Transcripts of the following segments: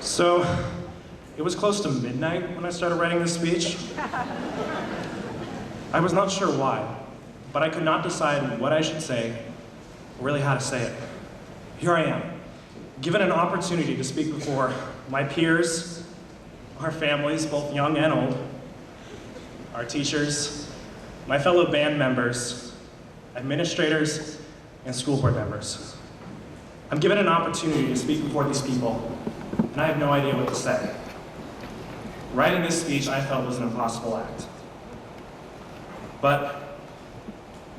So, it was close to midnight when I started writing this speech. I was not sure why, but I could not decide what I should say, or really how to say it. Here I am, given an opportunity to speak before my peers, our families, both young and old, our teachers, my fellow band members, administrators, and school board members. I'm given an opportunity to speak before these people, and I have no idea what to say. Writing this speech I felt was an impossible act. But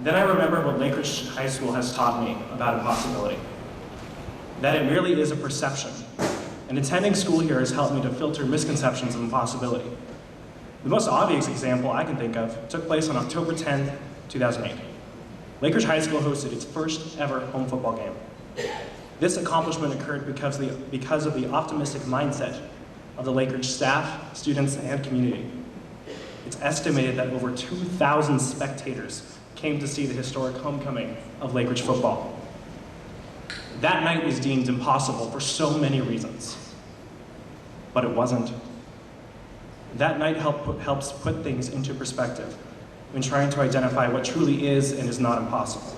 then I remembered what Lakeridge High School has taught me about impossibility. That it merely is a perception, and attending school here has helped me to filter misconceptions of impossibility. The most obvious example I can think of took place on October 10th, 2008. Lakeridge High School hosted its first ever home football game. This accomplishment occurred because of the optimistic mindset of the Lakeridge staff, students, and community. It's estimated that over 2,000 spectators came to see the historic homecoming of Lakeridge football. That night was deemed impossible for so many reasons, but it wasn't. That night helps put things into perspective when trying to identify what truly is and is not impossible.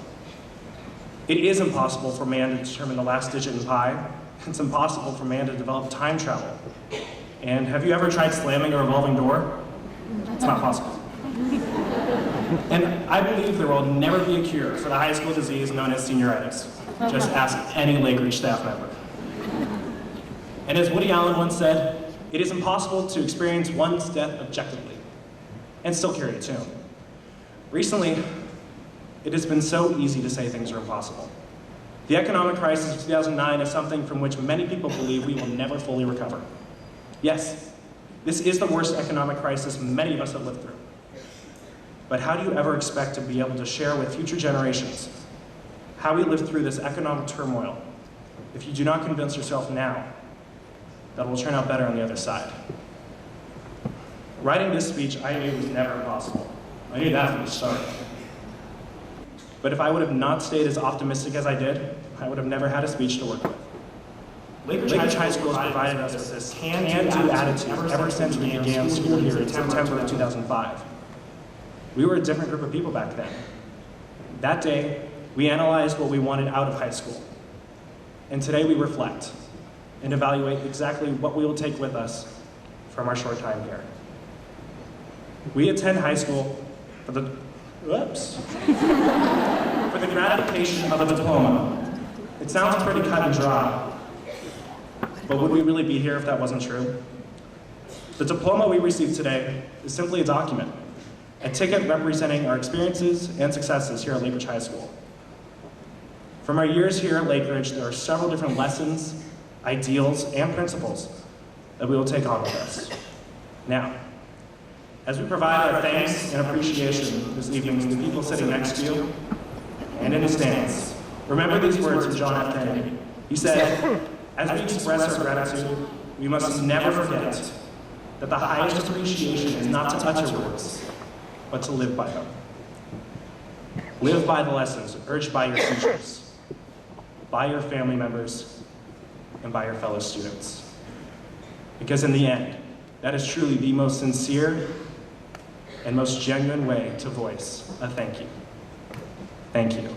It is impossible for man to determine the last digit in pi. It's impossible for man to develop time travel. And have you ever tried slamming a revolving door? It's not possible. And I believe there will never be a cure for the high school disease known as senioritis. Just ask any Lakeridge staff member. And as Woody Allen once said, it is impossible to experience one's death objectively and still carry a tune. Recently, it has been so easy to say things are impossible. The economic crisis of 2009 is something from which many people believe we will never fully recover. Yes, this is the worst economic crisis many of us have lived through. But how do you ever expect to be able to share with future generations how we lived through this economic turmoil if you do not convince yourself now that it will turn out better on the other side? Writing this speech, I knew was never possible. I knew that from the start. But if I would have not stayed as optimistic as I did, I would have never had a speech to work with. Lakeridge High School has provided us with this can-do attitude ever since we began school here in September of 2005. We were a different group of people back then. That day, we analyzed what we wanted out of high school. And today we reflect and evaluate exactly what we will take with us from our short time here. We attend high school for the gratification of a diploma. It sounds pretty cut and dry, but would we really be here if that wasn't true? The diploma we receive today is simply a document, a ticket representing our experiences and successes here at Lakeridge High School. From our years here at Lakeridge, there are several different lessons, ideals, and principles that we will take on with us. Now, as we provide our thanks and appreciation this evening to the people sitting next to you and in the stands, remember these words from John F. Kennedy. He said, as we express our gratitude, we must never forget that the highest appreciation is not to utter words, but to live by them. Live by the lessons urged by your teachers, by your family members, and by your fellow students. Because in the end, that is truly the most sincere and most genuine way to voice a thank you. Thank you.